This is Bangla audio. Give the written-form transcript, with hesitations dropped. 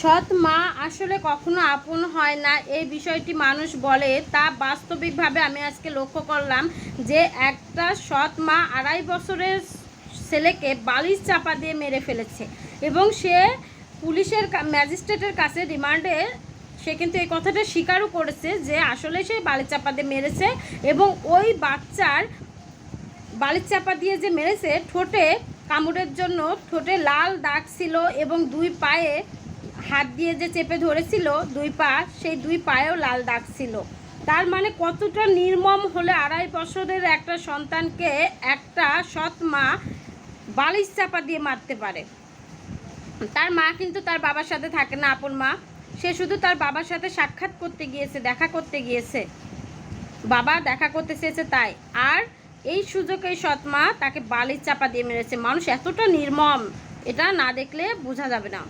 সৎ মা আসলে কখনো আপন হয় না, এই বিষয়টি মানুষ বলে, তা বাস্তবিকভাবে আমি আজকে লক্ষ্য করলাম যে একটা সৎ মা 2.5 বছরের ছেলেকে বালিশ চাপা দিয়ে মেরে ফেলেছে এবং সে পুলিশের ম্যাজিস্ট্রেটের কাছে রিমান্ডে সে কিন্তু এই কথাটা স্বীকারও করেছে যে আসলে সে বালিশ চাপা দিয়ে মেরেছে এবং ওই বাচ্চার বালিশ চাপা দিয়ে যে মেরেছে ঠোঁটে কামড়ের জন্য ঠোঁটে লাল দাগ ছিল এবং দুই পায়ে হাত দিয়ে যে চেপে ধরেছিল দুই পা, সেই দুই পায়েও লাল দাগ ছিল। তার মানে কতটা নির্মম হলে 2.5 বছরের একটা সন্তানকে একটা সৎ মা বালিশ চাপা দিয়ে মারতে পারে। তার মা কিন্তু তার বাবার সাথে থাকে না, আপন মা। সে শুধু তার বাবার সাথে সাক্ষাৎ করতে গিয়েছে, দেখা করতে গিয়েছে, বাবা দেখা করতে চেয়েছে তাই। আর এই সুযোগে সৎ মা তাকে বালিশ চাপা দিয়ে মেরেছে। মানুষ এতটা নির্মম, এটা না দেখলে বোঝা যাবে না।